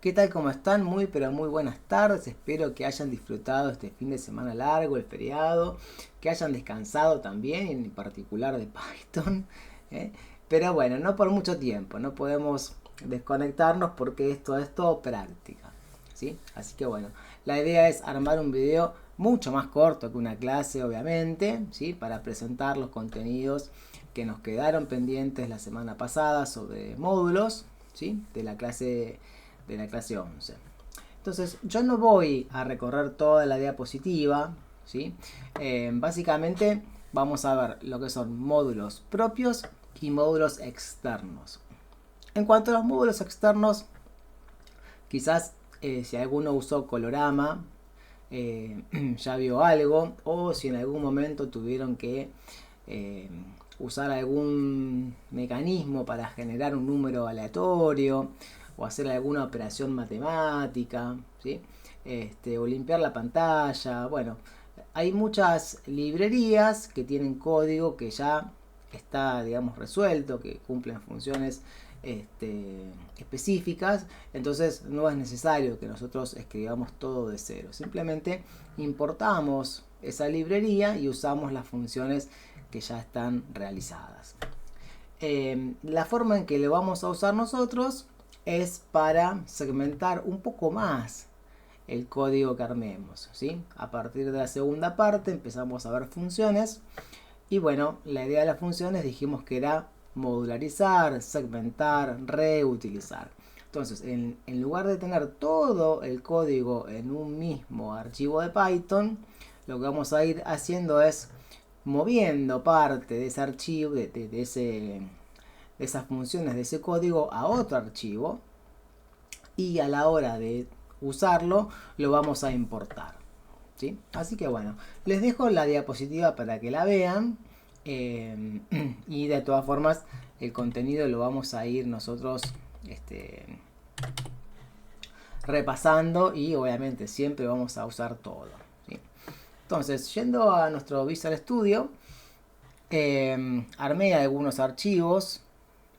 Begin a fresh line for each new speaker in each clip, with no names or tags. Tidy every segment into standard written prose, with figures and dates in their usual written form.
¿Qué tal? ¿Cómo están? Muy pero muy buenas tardes. Espero que hayan disfrutado este fin de semana largo, el feriado, que hayan descansado también, en particular de Python. ¿eh? Pero bueno, no por mucho tiempo, no podemos desconectarnos porque esto es todo práctica. ¿Sí? Así que bueno, la idea es armar un video mucho más corto que una clase, obviamente, ¿sí? Para presentar los contenidos que nos quedaron pendientes la semana pasada sobre módulos, ¿sí? De la clase 11. Entonces, yo no voy a recorrer toda la diapositiva, ¿sí? Básicamente vamos a ver lo que son módulos propios y módulos externos. En cuanto a los módulos externos, quizás si alguno usó Colorama, ya vio algo, o si en algún momento tuvieron que eh, usar algún mecanismo para generar un número aleatorio o hacer alguna operación matemática, ¿sí? O limpiar la pantalla. Bueno, hay muchas librerías que tienen código que ya está, digamos, resuelto, que cumplen funciones específicas. Entonces no es necesario que nosotros escribamos todo de cero, simplemente importamos esa librería y usamos las funciones que ya están realizadas. La forma en que lo vamos a usar nosotros es para segmentar un poco más el código que armemos, ¿sí? A partir de la segunda parte empezamos a ver funciones y bueno, la idea de las funciones dijimos que era modularizar, segmentar, reutilizar. Entonces, en lugar de tener todo el código en un mismo archivo de Python, lo que vamos a ir haciendo es moviendo parte de ese archivo, de esas funciones de ese código a otro archivo y a la hora de usarlo lo vamos a importar. ¿Sí? Así que bueno, les dejo la diapositiva para que la vean y de todas formas el contenido lo vamos a ir nosotros repasando y obviamente siempre vamos a usar todo. ¿Sí? Entonces, yendo a nuestro Visual Studio, armé algunos archivos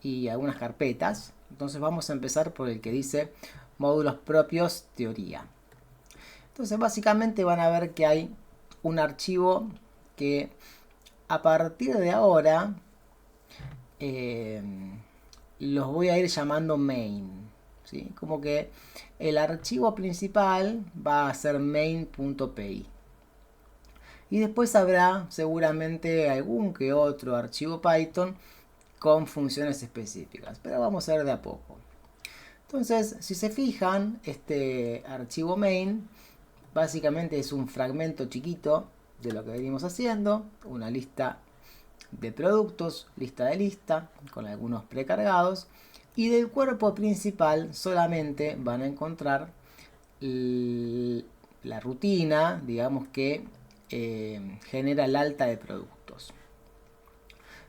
y algunas carpetas. Entonces vamos a empezar por el que dice módulos propios teoría. Entonces básicamente van a ver que hay un archivo que a partir de ahora eh, los voy a ir llamando main. ¿Sí? Como que el archivo principal va a ser main.py. Y después habrá seguramente algún que otro archivo Python con funciones específicas. Pero vamos a ver de a poco. Entonces, si se fijan, este archivo main básicamente es un fragmento chiquito de lo que venimos haciendo, una lista de productos, lista de lista, con algunos precargados, y del cuerpo principal solamente van a encontrar la rutina, digamos que genera el alta de productos.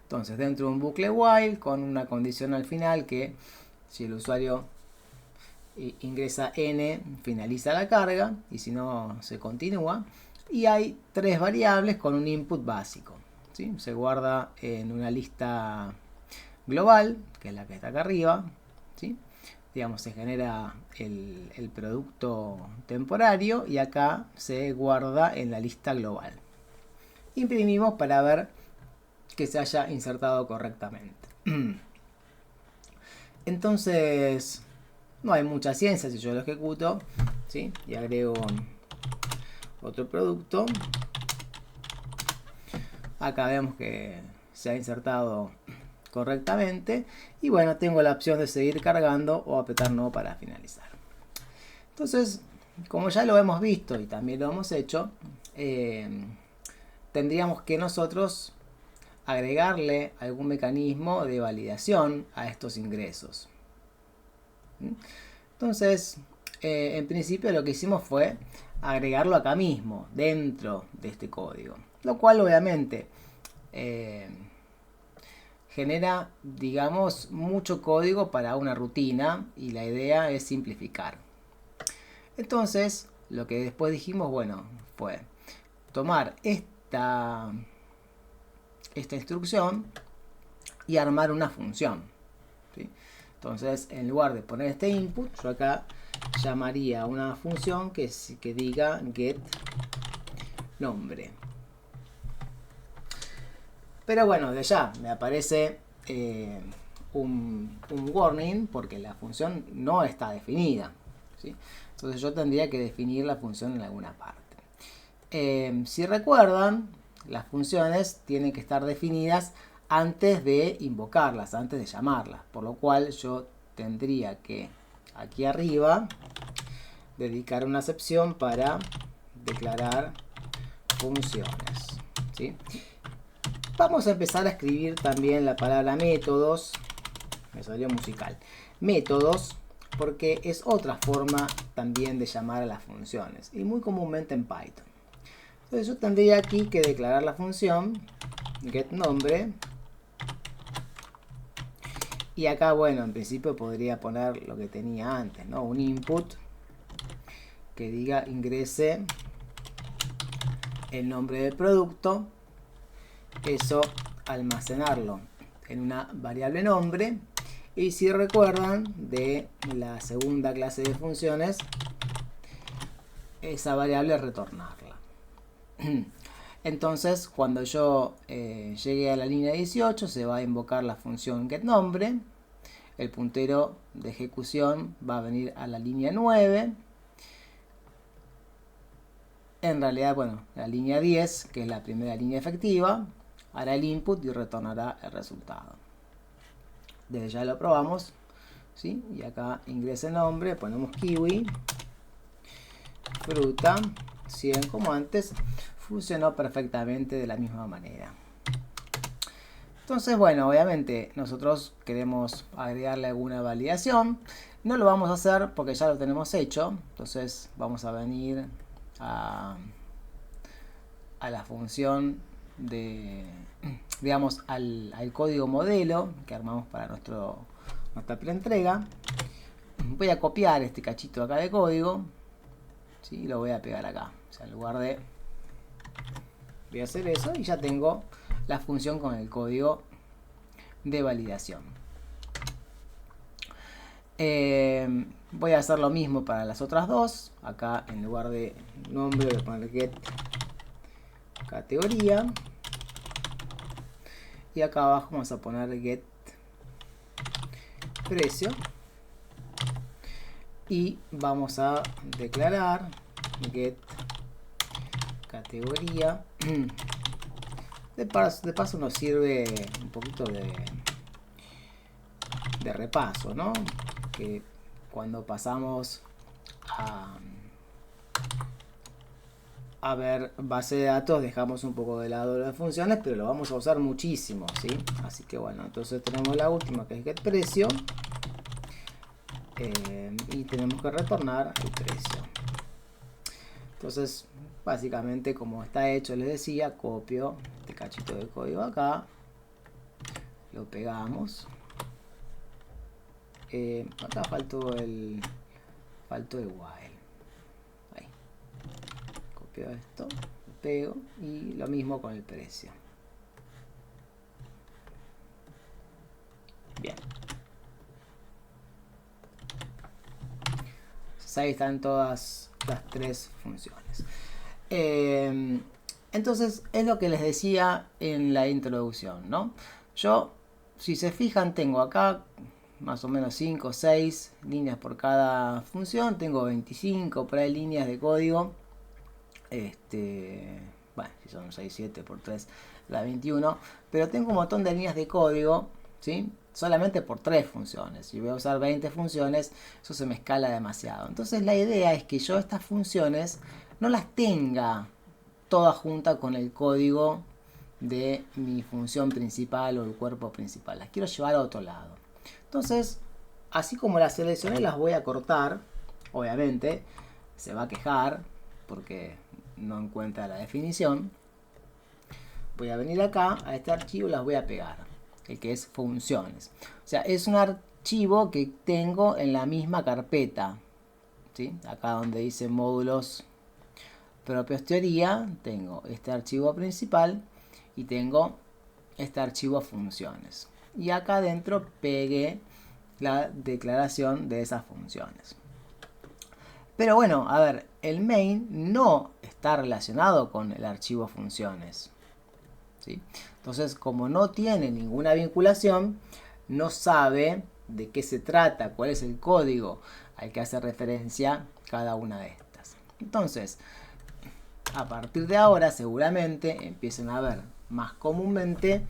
Entonces, dentro de un bucle while con una condición al final que si el usuario ingresa n, finaliza la carga, y si no, se continúa. Y hay tres variables con un input básico. ¿Sí? Se guarda en una lista global, que es la que está acá arriba. ¿Sí? Digamos, se genera el producto temporario y acá se guarda en la lista global. Imprimimos para ver que se haya insertado correctamente. Entonces, no hay mucha ciencia si yo lo ejecuto, ¿sí? Y agrego otro producto. Acá vemos que se ha insertado correctamente. Y bueno, tengo la opción de seguir cargando o apretar no para finalizar. Entonces, como ya lo hemos visto y también lo hemos hecho, tendríamos que nosotros agregarle algún mecanismo de validación a estos ingresos. Entonces, en principio lo que hicimos fue agregarlo acá mismo, dentro de este código. Lo cual obviamente genera, digamos, mucho código para una rutina y la idea es simplificar. Entonces, lo que después dijimos, bueno, fue tomar esta instrucción y armar una función. ¿Sí? Entonces, en lugar de poner este input, yo acá llamaría una función que diga get nombre. Pero bueno, de ya me aparece un warning porque la función no está definida, ¿sí? Entonces yo tendría que definir la función en alguna parte. Si recuerdan, las funciones tienen que estar definidas antes de invocarlas, antes de llamarlas. Por lo cual yo tendría que aquí arriba dedicar una excepción para declarar funciones, ¿sí? Vamos a empezar a escribir también la palabra métodos. Me salió musical. Métodos, porque es otra forma también de llamar a las funciones y muy comúnmente en Python. Entonces yo tendría aquí que declarar la función getNombre. Y acá, bueno, en principio podría poner lo que tenía antes, ¿no? Un input que diga ingrese el nombre del producto. Eso almacenarlo en una variable nombre. Y si recuerdan de la segunda clase de funciones, esa variable retornarla. Entonces, cuando yo llegue a la línea 18, se va a invocar la función getNombre. El puntero de ejecución va a venir a la línea 9. En realidad, bueno, la línea 10, que es la primera línea efectiva, hará el input y retornará el resultado. Desde ya lo probamos, ¿sí? Y acá ingresa el nombre, ponemos kiwi, fruta, 100 como antes. Funcionó perfectamente de la misma manera. Entonces, bueno, obviamente nosotros queremos agregarle alguna validación. No lo vamos a hacer porque ya lo tenemos hecho. Entonces vamos a venir a la función de, digamos, al código modelo que armamos para nuestra preentrega. Voy a copiar este cachito acá de código, ¿sí? Y lo voy a pegar acá. O sea, en lugar de... voy a hacer eso y ya tengo la función con el código de validación. Voy a hacer lo mismo para las otras dos. Acá en lugar de nombre voy a poner get categoría. Y acá abajo vamos a poner get precio. Y vamos a declarar get categoría. De paso nos sirve un poquito de repaso, ¿no? Que cuando pasamos a ver base de datos dejamos un poco de lado las funciones, pero lo vamos a usar muchísimo, ¿sí? Así que bueno, entonces tenemos la última que es get precio y tenemos que retornar el precio. Entonces básicamente como está hecho, les decía, copio este cachito de código acá, lo pegamos. Acá faltó el while. Ahí. Copio esto, lo pego y lo mismo con el precio. Bien. Entonces ahí están todas las tres funciones. Entonces es lo que les decía en la introducción, ¿no? Yo, si se fijan, tengo acá más o menos 5 o 6 líneas por cada función. Tengo 25 por ahí líneas de código. Bueno, si son 6, 7 por 3, da 21. Pero tengo un montón de líneas de código, ¿sí? Solamente por 3 funciones. Si voy a usar 20 funciones, eso se me escala demasiado. Entonces la idea es que yo estas funciones no las tenga todas juntas con el código de mi función principal o el cuerpo principal. Las quiero llevar a otro lado. Entonces, así como las seleccioné, las voy a cortar. Obviamente, se va a quejar porque no encuentra la definición. Voy a venir acá a este archivo y las voy a pegar, el que es funciones. O sea, es un archivo que tengo en la misma carpeta, ¿sí? Acá donde dice módulos propios teoría, tengo este archivo principal y tengo este archivo funciones. Y acá adentro pegué la declaración de esas funciones. Pero bueno, a ver, el main no está relacionado con el archivo funciones, ¿sí? Entonces, como no tiene ninguna vinculación, no sabe de qué se trata, cuál es el código al que hace referencia cada una de estas. Entonces, a partir de ahora seguramente empiecen a ver más comúnmente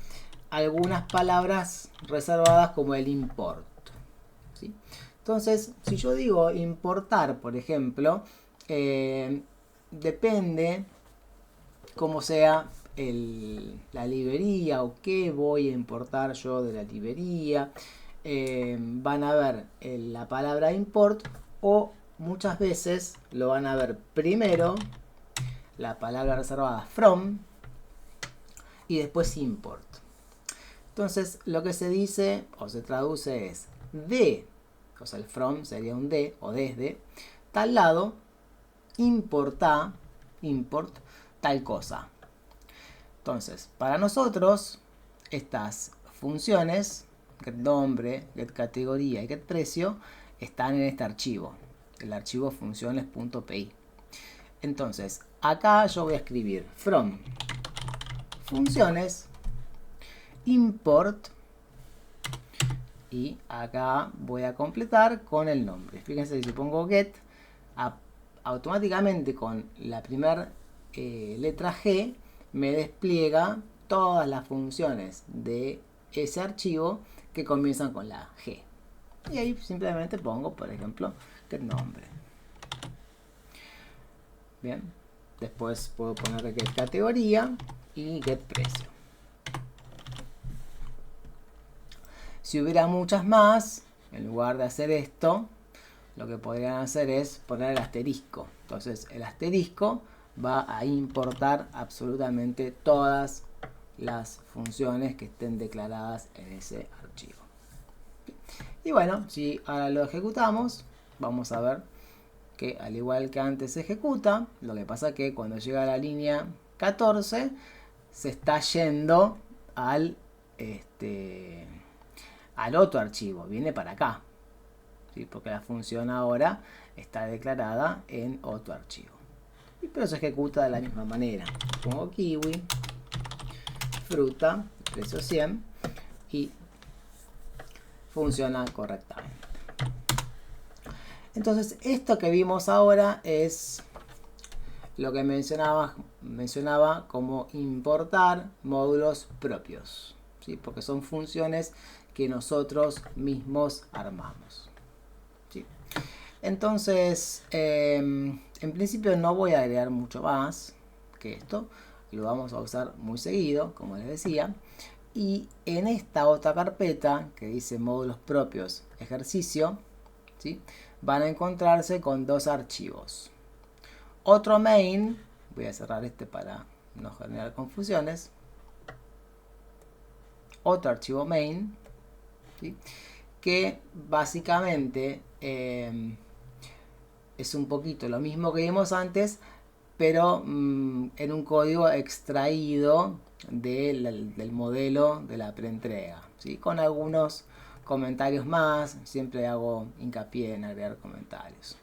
algunas palabras reservadas como el import, ¿sí? Entonces, si yo digo importar, por ejemplo, depende cómo sea la librería o qué voy a importar yo de la librería. Van a ver la palabra import o muchas veces lo van a ver primero la palabra reservada from y después import. Entonces lo que se dice o se traduce es de, o sea el from sería un de o desde tal lado, import tal cosa. Entonces para nosotros estas funciones get nombre, get categoría y get precio están en este archivo, el archivo funciones.py. Entonces acá yo voy a escribir from funciones import y acá voy a completar con el nombre. Fíjense, si pongo get, automáticamente con la primera letra G me despliega todas las funciones de ese archivo que comienzan con la G. Y ahí simplemente pongo, por ejemplo, get nombre. Bien, después puedo poner get categoría y get precio. Si hubiera muchas más, en lugar de hacer esto, lo que podrían hacer es poner el asterisco. Entonces el asterisco va a importar absolutamente todas las funciones que estén declaradas en ese archivo. Y bueno, si ahora lo ejecutamos, vamos a ver que al igual que antes se ejecuta, lo que pasa es que cuando llega a la línea 14 se está yendo al otro archivo, viene para acá, ¿sí? Porque la función ahora está declarada en otro archivo. Pero se ejecuta de la misma manera. Pongo kiwi, fruta, precio 100 y funciona correctamente. Entonces esto que vimos ahora es lo que mencionaba como importar módulos propios, ¿sí? Porque son funciones que nosotros mismos armamos, ¿sí? Entonces en principio no voy a agregar mucho más que esto, lo vamos a usar muy seguido, como les decía. Y en esta otra carpeta que dice módulos propios ejercicio, ¿sí? Van a encontrarse con dos archivos. Otro main, voy a cerrar este para no generar confusiones. Otro archivo main, ¿sí? Que básicamente es un poquito lo mismo que vimos antes, pero en un código extraído del modelo de la preentrega, ¿sí? Con algunos comentarios más, siempre hago hincapié en agregar comentarios.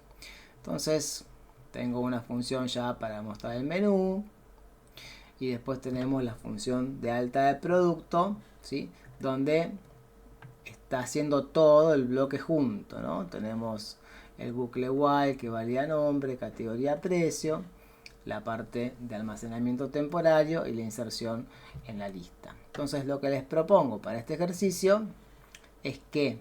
Entonces tengo una función ya para mostrar el menú y después tenemos la función de alta de producto, ¿sí? Donde está haciendo todo el bloque junto, ¿no? Tenemos el bucle while que valida nombre, categoría, precio, la parte de almacenamiento temporario y la inserción en la lista. Entonces lo que les propongo para este ejercicio es que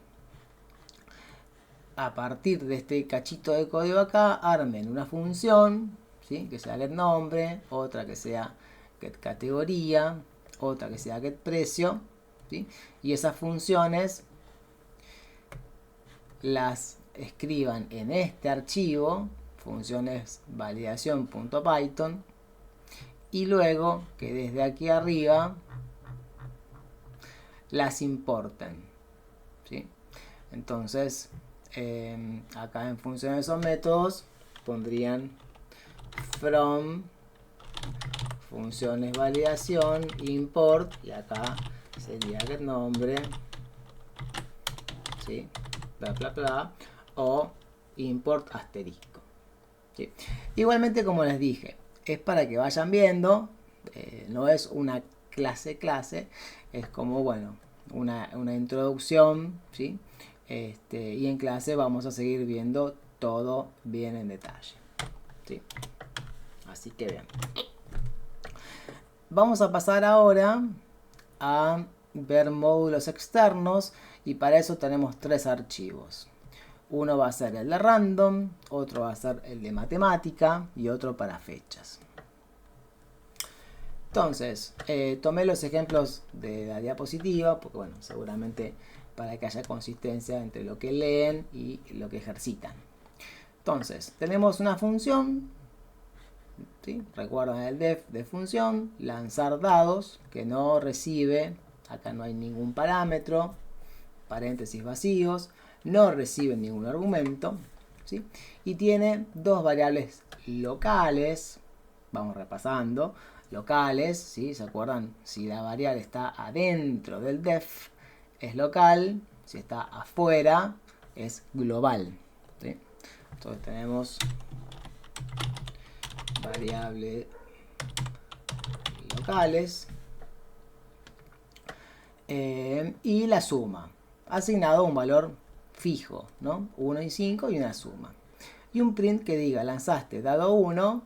a partir de este cachito de código acá armen una función, ¿sí? Que sea get nombre, otra que sea get categoría, otra que sea get precio, ¿sí? Y esas funciones las escriban en este archivo, funciones validación.python, y luego que desde aquí arriba las importen, ¿sí? Entonces acá en funciones o métodos pondrían from funciones validación import y acá sería get nombre, ¿sí? Bla bla bla, o import asterisco, ¿sí? Igualmente, como les dije, es para que vayan viendo, no es una clase, es como, bueno, una introducción, ¿sí? Y en clase vamos a seguir viendo todo bien en detalle, ¿sí? Así que bien. Vamos a pasar ahora a ver módulos externos y para eso tenemos tres archivos. Uno va a ser el de random, otro va a ser el de matemática y otro para fechas. Entonces, tomé los ejemplos de la diapositiva porque, bueno, seguramente para que haya consistencia entre lo que leen y lo que ejercitan. Entonces, tenemos una función, ¿sí? Recuerdan el def de función, lanzar dados, que no recibe, acá no hay ningún parámetro, paréntesis vacíos, no recibe ningún argumento, ¿sí? Y tiene dos variables locales, vamos repasando, locales, ¿sí? ¿Se acuerdan? Si la variable está adentro del def, es local, si está afuera, es global, ¿sí? Entonces tenemos variables locales y la suma, asignado un valor fijo, ¿no? 1 y 5 y una suma. Y un print que diga lanzaste dado 1,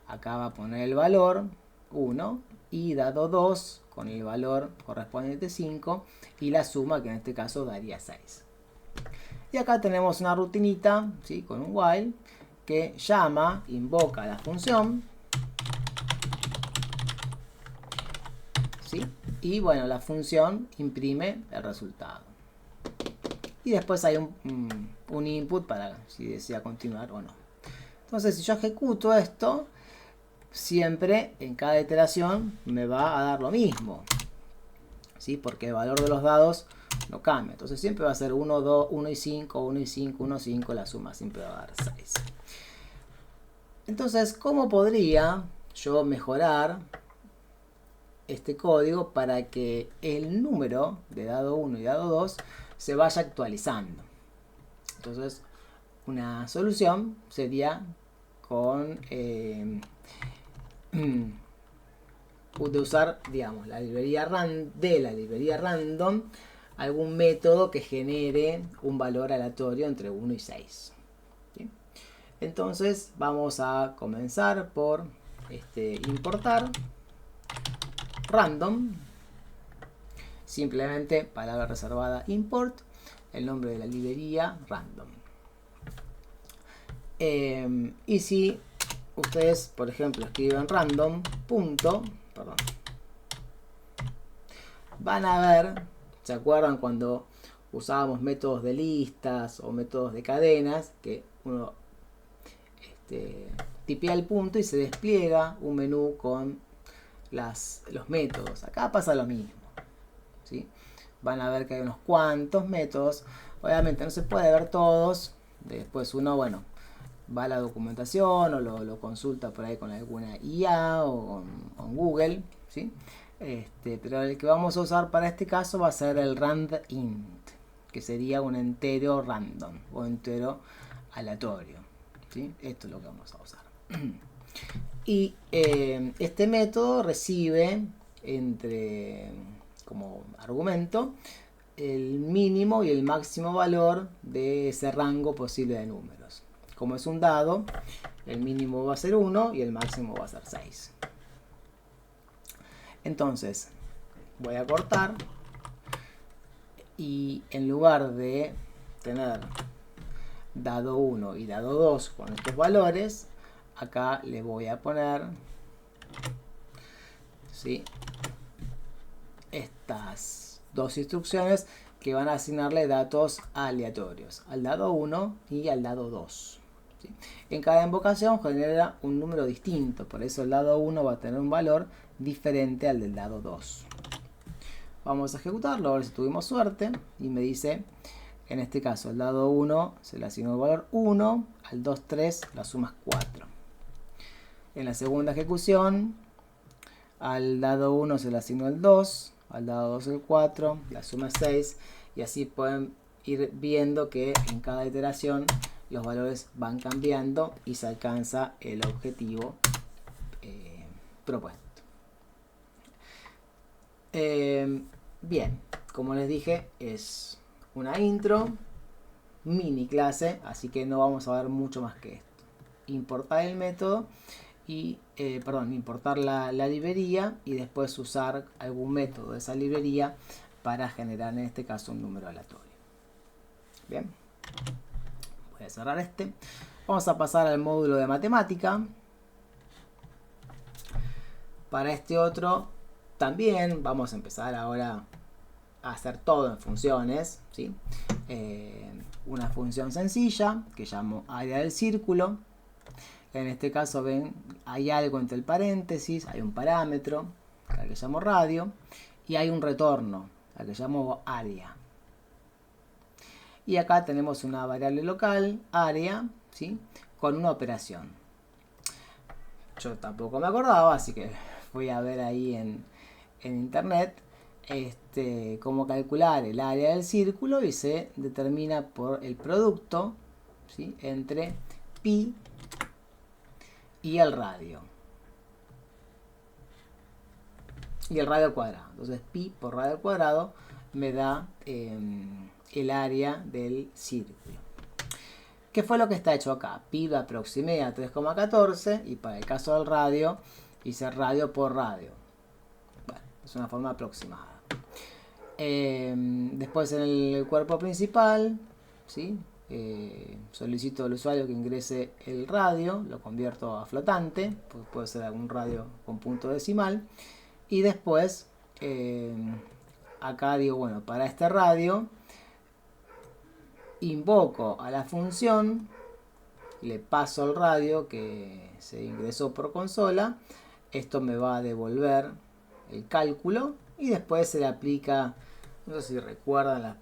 acá va a poner el valor 1 y dado 2 con el valor correspondiente 5 y la suma que en este caso daría 6. Y acá tenemos una rutinita, ¿sí? Con un while que llama, invoca la función, ¿sí? Y bueno, la función imprime el resultado. Y después hay un input para si desea continuar o no. Entonces, si yo ejecuto esto, siempre en cada iteración me va a dar lo mismo, ¿sí? Porque el valor de los dados no cambia. Entonces siempre va a ser 1, 2, 1 y 5, 1 y 5, 1, 5. La suma siempre va a dar 6. Entonces, ¿cómo podría yo mejorar este código para que el número de dado 1 y dado 2 se vaya actualizando? Entonces, una solución sería con de usar, digamos, la librería random, algún método que genere un valor aleatorio entre 1 y 6. ¿Sí? Entonces vamos a comenzar por importar random, simplemente palabra reservada import, el nombre de la librería random. Y si ustedes, por ejemplo, escriben random van a ver, ¿se acuerdan cuando usábamos métodos de listas o métodos de cadenas? Que uno tipea el punto y se despliega un menú con los métodos. Acá pasa lo mismo, ¿sí? Van a ver que hay unos cuantos métodos. Obviamente no se puede ver todos. Después uno, bueno, va a la documentación o lo consulta por ahí con alguna IA o con Google, ¿sí? Pero el que vamos a usar para este caso va a ser el randint, que sería un entero random o entero aleatorio, ¿sí? Esto es lo que vamos a usar. Y este método recibe como argumento el mínimo y el máximo valor de ese rango posible de números. Como es un dado, el mínimo va a ser 1 y el máximo va a ser 6. Entonces, voy a cortar y en lugar de tener dado 1 y dado 2 con estos valores, acá le voy a poner, ¿sí?, estas dos instrucciones que van a asignarle datos aleatorios al dado 1 y al dado 2. ¿Sí? En cada invocación genera un número distinto, por eso el dado 1 va a tener un valor diferente al del dado 2. Vamos a ejecutarlo, a ver si tuvimos suerte, y me dice, en este caso, el dado 1 se le asignó el valor 1, al 2, 3, la suma es 4. En la segunda ejecución, al dado 1 se le asignó el 2, al dado 2 el 4, la suma es 6, y así pueden ir viendo que en cada iteración los valores van cambiando y se alcanza el objetivo propuesto. Bien, como les dije, es una intro, mini clase, así que no vamos a ver mucho más que esto. Importar el método y, importar la librería y después usar algún método de esa librería para generar en este caso un número aleatorio. Bien, voy a cerrar este. Vamos a pasar al módulo de matemática. Para este otro también vamos a empezar ahora a hacer todo en funciones, ¿sí? Una función sencilla que llamo área del círculo. En este caso ven, hay algo entre el paréntesis, hay un parámetro al que llamo radio y hay un retorno al que llamo área. Y acá tenemos una variable local, área, ¿sí? Con una operación. Yo tampoco me acordaba, así que voy a ver ahí en internet cómo calcular el área del círculo y se determina por el producto, ¿sí? Entre pi y el radio. Y el radio al cuadrado. Entonces pi por radio al cuadrado me da el área del círculo. ¿Qué fue lo que está hecho acá? Pi lo aproximé a 3,14 y para el caso del radio hice radio por radio. Bueno, es una forma aproximada. Después en el cuerpo principal, ¿sí? Solicito al usuario que ingrese el radio, lo convierto a flotante, puede ser algún radio con punto decimal. Y después, acá digo, bueno, para este radio, invoco a la función, le paso el radio que se ingresó por consola, esto me va a devolver el cálculo y después se le aplica, no sé si recuerdan la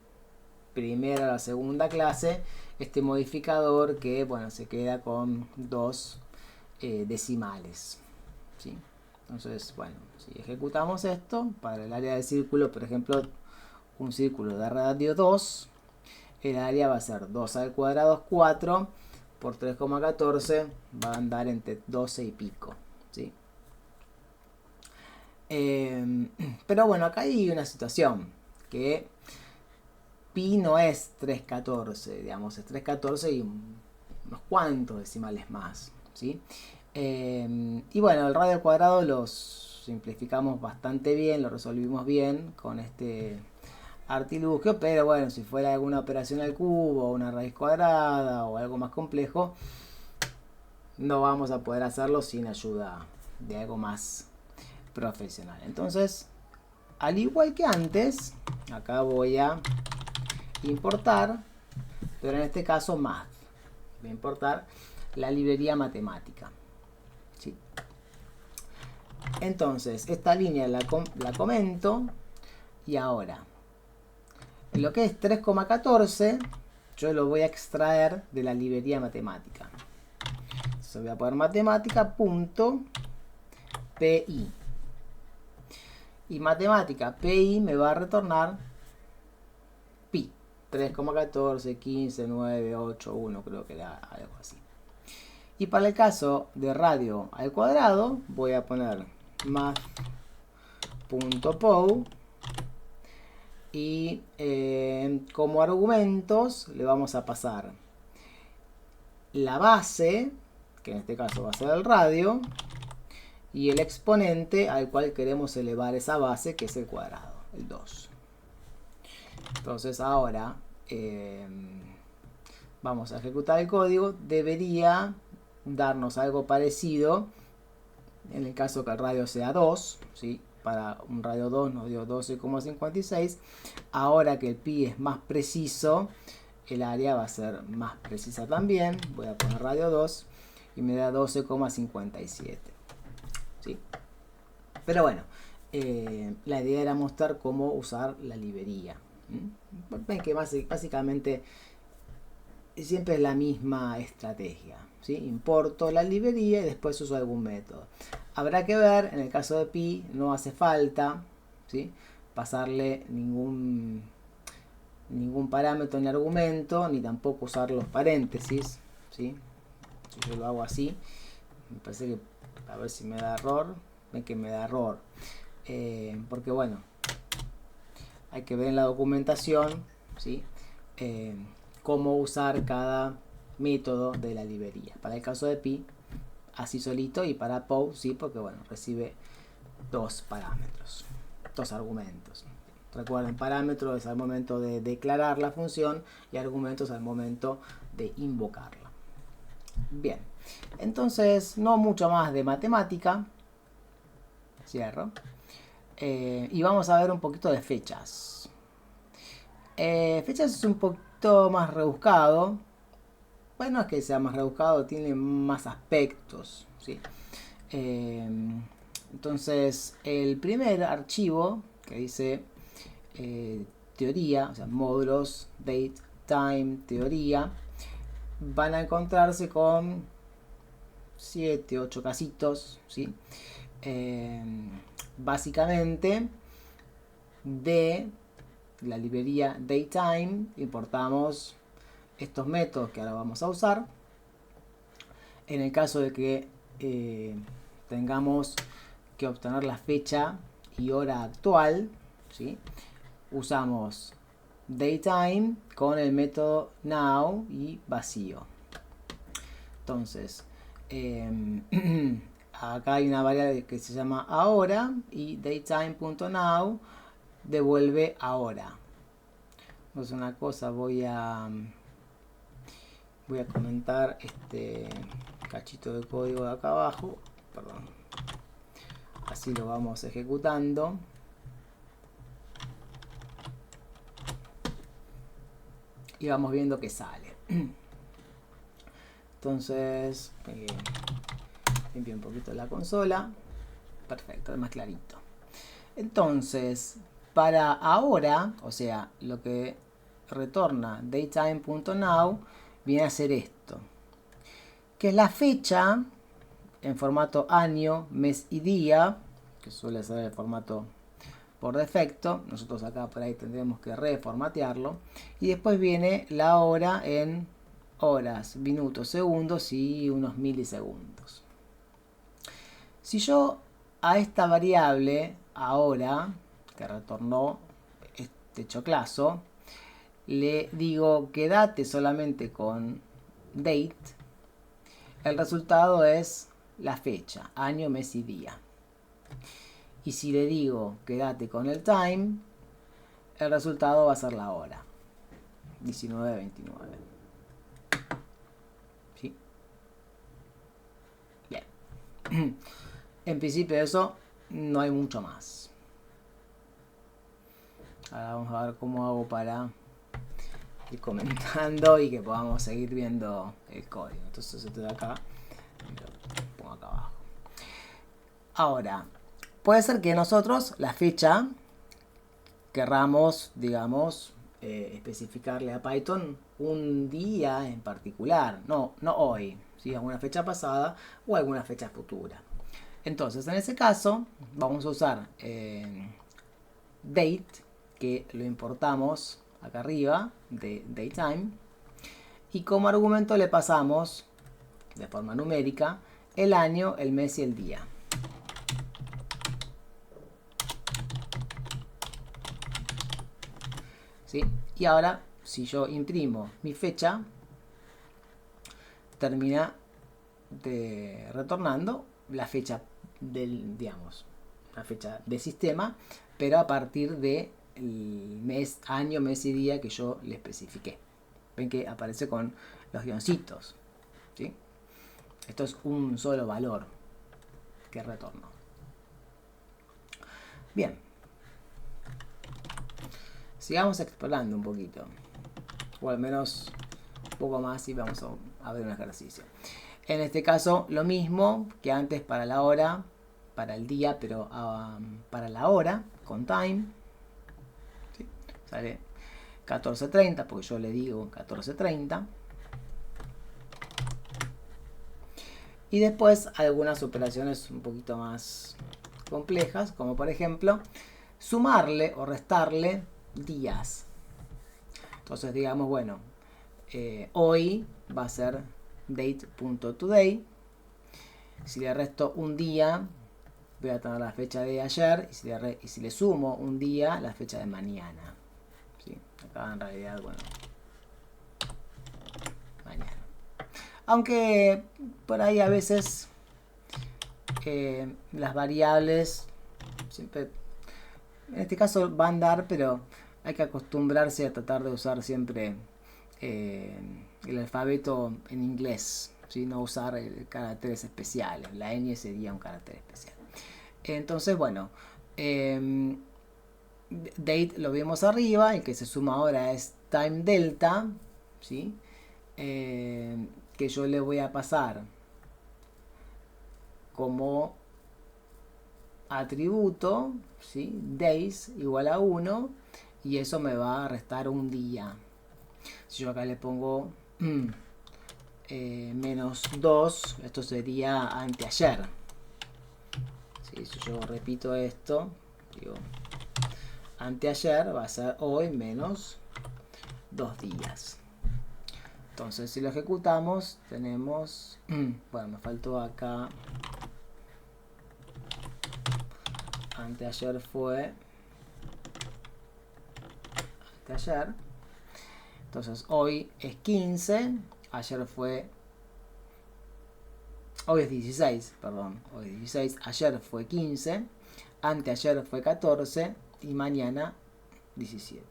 primera o la segunda clase, este modificador que, bueno, se queda con dos decimales, ¿sí? Entonces, bueno, si ejecutamos esto, para el área del círculo, por ejemplo, un círculo de radio 2, el área va a ser 2 al cuadrado es 4, por 3,14 va a andar entre 12 y pico, ¿sí? Pero bueno, acá hay una situación, que pi no es 3,14, digamos, es 3,14 y unos cuantos decimales más, ¿sí? Y bueno, el radio al cuadrado los simplificamos bastante bien, lo resolvimos bien con este artilugio, pero bueno, si fuera alguna operación al cubo, una raíz cuadrada o algo más complejo, no vamos a poder hacerlo sin ayuda de algo más profesional. Entonces, al igual que antes, acá voy a importar, pero en este caso math. Voy a importar la librería matemática. ¿Sí? Entonces, esta línea la comento y ahora, lo que es 3,14, yo lo voy a extraer de la librería matemática. Entonces voy a poner matemática.pi. Y matemática pi me va a retornar pi. 3,14, 15, 9, 8, 1, creo que era algo así. Y para el caso de radio al cuadrado, voy a poner math.pow y como argumentos le vamos a pasar la base, que en este caso va a ser el radio, y el exponente al cual queremos elevar esa base, que es el cuadrado, el 2. Entonces ahora vamos a ejecutar el código. Debería darnos algo parecido en el caso que el radio sea 2, ¿sí? Para un radio 2 nos dio 12,56. Ahora que el pi es más preciso, el área va a ser más precisa también. Voy a poner radio 2 y me da 12,57. ¿Sí? Pero bueno, la idea era mostrar cómo usar la librería. Ven que básicamente siempre es la misma estrategia, ¿sí? Importo la librería y después uso algún método. Habrá que ver, en el caso de pi no hace falta, ¿sí? Pasarle ningún ningún parámetro ni argumento, ni tampoco usar los paréntesis, ¿sí? Si yo lo hago así, me parece que, a ver si me da error, ven que me da error, porque bueno, hay que ver en la documentación, ¿sí? Cómo usar cada método de la librería. Para el caso de pi, así solito, y para pow, sí, porque bueno, recibe dos parámetros, dos argumentos. Recuerden, parámetros es al momento de declarar la función y argumentos al momento de invocarla. Bien, entonces no mucho más de matemática. Cierro. Y vamos a ver un poquito de fechas. Fechas es un poquito más rebuscado. Bueno, no es que sea más rebuscado, tiene más aspectos, ¿sí? Entonces, el primer archivo que dice teoría, o sea, módulos, date, time, teoría, van a encontrarse con 7, 8 casitos, ¿sí? Básicamente, de la librería datetime importamos estos métodos que ahora vamos a usar. En el caso de que tengamos que obtener la fecha y hora actual, ¿sí? Usamos datetime con el método now y vacío. Entonces, acá hay una variable que se llama ahora y datetime.now devuelve ahora. Entonces, una cosa, voy a comentar este cachito de código de acá abajo, perdón, así lo vamos ejecutando. Y vamos viendo que sale. Entonces, limpio un poquito la consola. Perfecto, es más clarito. Entonces, para ahora, o sea, lo que retorna datetime.now viene a ser esto, que es la fecha en formato año, mes y día, que suele ser el formato por defecto. Nosotros acá por ahí tendremos que reformatearlo. Y después viene la hora en horas, minutos, segundos y unos milisegundos. Si yo a esta variable ahora, que retornó este choclazo, le digo quédate solamente con date, el resultado es la fecha, año, mes y día. Y si le digo quédate con el time, el resultado va a ser la hora, 19:29. ¿Sí? Bien. En principio de eso no hay mucho más. Ahora vamos a ver cómo hago para ir comentando y que podamos seguir viendo el código. Entonces esto de acá lo pongo acá abajo. Ahora, puede ser que nosotros la fecha querramos, digamos, especificarle a Python un día en particular, no hoy, ¿sí? Alguna fecha pasada o alguna fecha futura. Entonces, en ese caso, vamos a usar date, que lo importamos acá arriba de datetime, y como argumento le pasamos de forma numérica el año, el mes y el día. ¿Sí? Y ahora, si yo imprimo mi fecha, termina retornando la fecha del, digamos, la fecha de sistema, pero a partir del mes, año, mes y día que yo le especifiqué. Ven que aparece con los guioncitos, ¿sí? Esto es un solo valor que retorno. Bien. Sigamos explorando un poquito, o al menos un poco más, y vamos a ver un ejercicio. En este caso, lo mismo que antes para la hora, para el día, pero para la hora, con time, ¿sí? Sale 14:30, porque yo le digo 14:30. Y después algunas operaciones un poquito más complejas, como por ejemplo, sumarle o restarle días. Entonces digamos, bueno, hoy va a ser date.today. Si le resto un día, voy a tener la fecha de ayer, y si le sumo un día, la fecha de mañana. ¿Sí? Acá en realidad, bueno, mañana. Aunque por ahí a veces las variables siempre, en este caso va a andar, pero hay que acostumbrarse a tratar de usar siempre el alfabeto en inglés, ¿sí? No usar caracteres especiales. La ñ sería un carácter especial. Entonces, bueno, date lo vimos arriba, el que se suma ahora es time delta, ¿sí? Que yo le voy a pasar como atributo, ¿sí? Days igual a 1, y eso me va a restar un día. Si yo acá le pongo menos 2, esto sería anteayer. ¿Sí? Si yo repito esto, digo, anteayer va a ser hoy menos 2 días. Entonces si lo ejecutamos tenemos, bueno, me faltó acá, anteayer fue anteayer, entonces hoy es 15, ayer fue, hoy es 16, perdón, hoy es 16, ayer fue 15, anteayer fue 14 y mañana 17.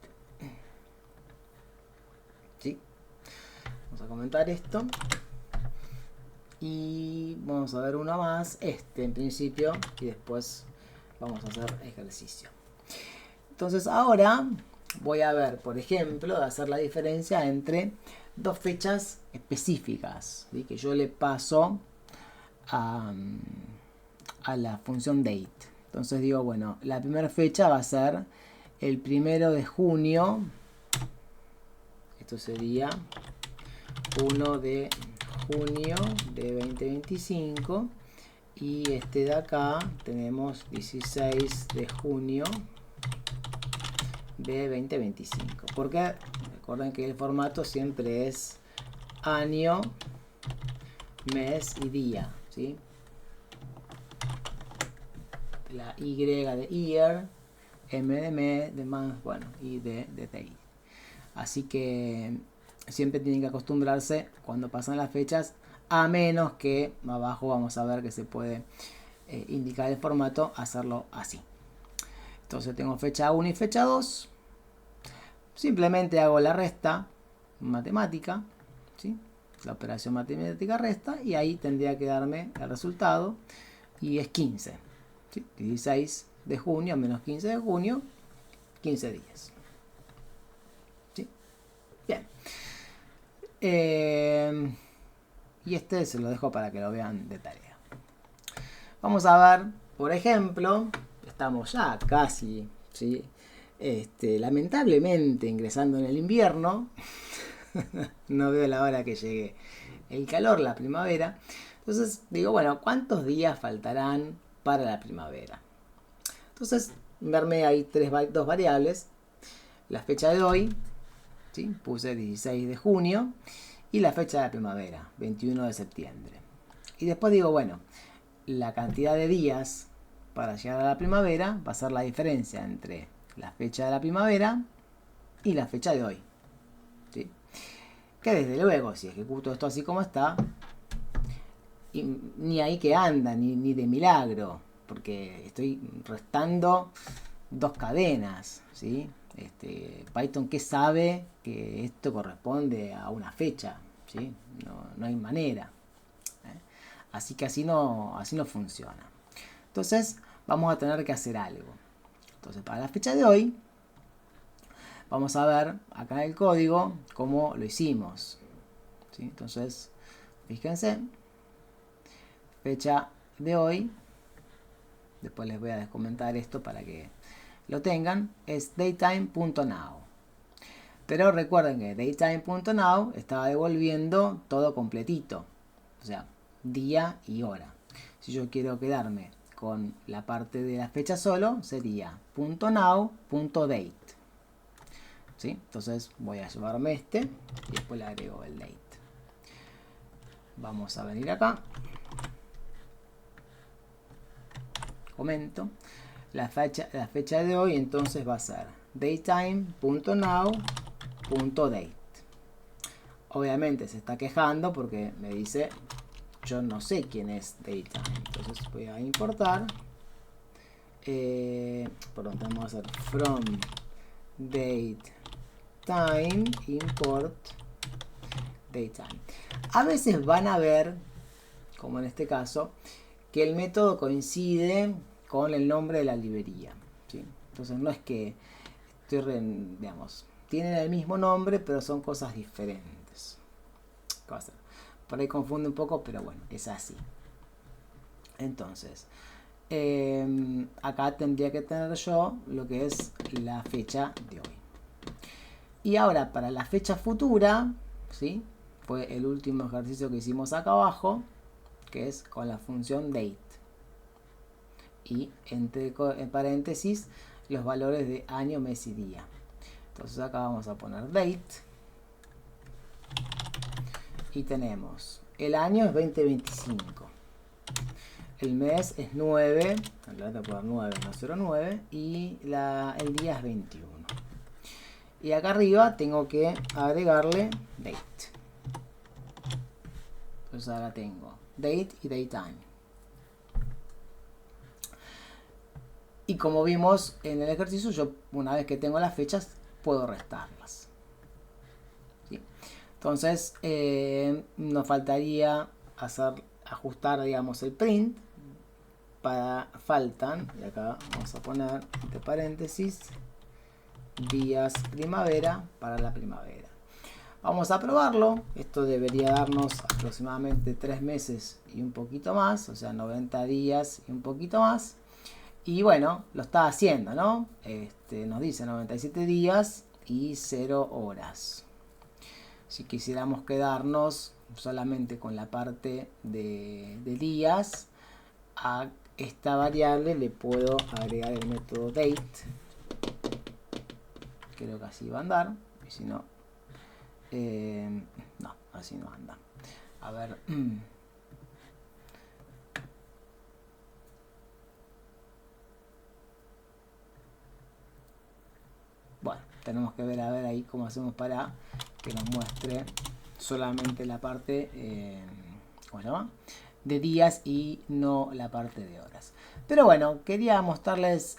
¿Sí? Vamos a comentar esto. Y vamos a ver uno más, en principio, y después vamos a hacer ejercicio. Entonces ahora voy a ver, por ejemplo, de hacer la diferencia entre dos fechas específicas, ¿sí? Que yo le paso a la función date. Entonces digo, bueno, la primera fecha va a ser el 1 de junio. Esto sería 1 de junio de 2025. Y este de acá tenemos 16 de junio de 2025. Porque recuerden que el formato siempre es año, mes y día, ¿sí? La Y de year, M de mes, de month, bueno, y de day. Así que siempre tienen que acostumbrarse cuando pasan las fechas, a menos que abajo vamos a ver que se puede indicar el formato, hacerlo así. Entonces tengo fecha 1 y fecha 2. Simplemente hago la resta matemática, ¿sí? La operación matemática resta, y ahí tendría que darme el resultado, y es 15, ¿sí? 16 de junio menos 15 de junio, 15 días. ¿Sí? Bien. Y este se lo dejo para que lo vean de tarea. Vamos a ver, por ejemplo, estamos ya casi, ¿sí? Lamentablemente ingresando en el invierno. No veo la hora que llegue el calor, la primavera. Entonces digo, bueno, ¿cuántos días faltarán para la primavera? Entonces, verme ahí dos variables. La fecha de hoy, ¿sí? Puse 16 de junio. Y la fecha de la primavera, 21 de septiembre. Y después digo, bueno, la cantidad de días para llegar a la primavera va a ser la diferencia entre la fecha de la primavera y la fecha de hoy. ¿Sí? Que desde luego, si ejecuto esto así como está, ni ahí que anda, ni de milagro, porque estoy restando dos cadenas, ¿sí? Python, ¿qué sabe que esto corresponde a una fecha? ¿Sí? No hay manera. Así que así no funciona. Entonces vamos a tener que hacer algo. Entonces para la fecha de hoy vamos a ver acá en el código cómo lo hicimos, ¿sí? Entonces fíjense, fecha de hoy, después les voy a descomentar esto para que lo tengan, es datetime.now. Pero recuerden que datetime.now estaba devolviendo todo completito, o sea, día y hora. Si yo quiero quedarme con la parte de la fecha solo, sería .now.date. ¿sí? Entonces voy a llevarme este y después le agrego el date. Vamos a venir acá. Comento. La fecha de hoy entonces va a ser datetime.now.date. Obviamente se está quejando porque me dice yo no sé quién es datetime. Entonces voy a importar. Perdón, tenemos que hacer from datetime import datetime. A veces van a ver, como en este caso, que el método coincide con el nombre de la librería, ¿sí? Entonces no es que digamos, tienen el mismo nombre, pero son cosas diferentes. Por ahí confunde un poco, pero bueno, es así. Entonces, acá tendría que tener yo lo que es la fecha de hoy. Y ahora, para la fecha futura, ¿sí? Fue el último ejercicio que hicimos acá abajo, que es con la función date. Y entre paréntesis los valores de año, mes y día. Entonces acá vamos a poner date. Y tenemos, el año es 2025. El mes es 9, en realidad voy a poner 9, no 09. Y el día es 21. Y acá arriba tengo que agregarle date. Entonces ahora tengo date y datetime. Y como vimos en el ejercicio, yo una vez que tengo las fechas puedo restarlas. ¿Sí? Entonces nos faltaría ajustar, digamos, el print. Faltan, y acá vamos a poner entre paréntesis, días primavera para la primavera. Vamos a probarlo. Esto debería darnos aproximadamente 3 meses y un poquito más, o sea 90 días y un poquito más. Y bueno, lo está haciendo, ¿no? Nos dice 97 días y 0 horas. Si quisiéramos quedarnos solamente con la parte de días, a esta variable le puedo agregar el método date. Creo que así va a andar. Y si no, no, así no anda. A ver. Bueno, tenemos que ver a ver ahí cómo hacemos para que nos muestre solamente la parte, ¿cómo se llama? De días y no la parte de horas. Pero bueno, quería mostrarles.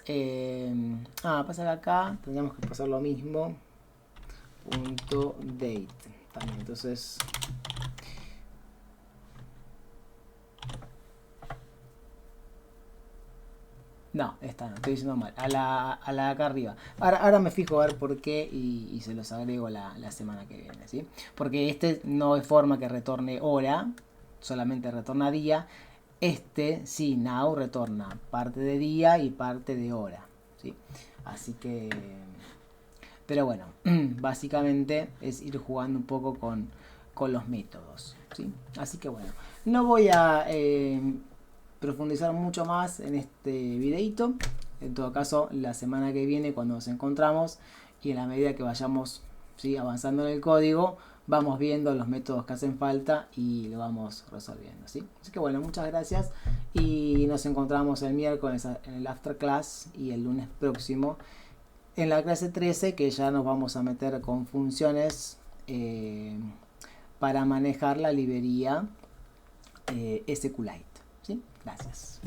Pasa que acá tendríamos que pasar lo mismo. Punto date también. Entonces. No, esta no, estoy diciendo mal. A la de acá arriba. Ahora me fijo a ver por qué y se los agrego la semana que viene, ¿sí? Porque este no es forma que retorne hora, solamente retorna día. Este, sí, now retorna parte de día y parte de hora, ¿sí? Así que... Pero bueno, básicamente es ir jugando un poco con los métodos, ¿sí? Así que bueno, no voy a... profundizar mucho más en este videito. En todo caso, la semana que viene, cuando nos encontramos y en la medida que vayamos, ¿sí?, avanzando en el código, vamos viendo los métodos que hacen falta y lo vamos resolviendo, ¿sí? Así que bueno, muchas gracias y nos encontramos el miércoles en el after class y el lunes próximo en la clase 13, que ya nos vamos a meter con funciones para manejar la librería SQLite. ¿Sí? Gracias.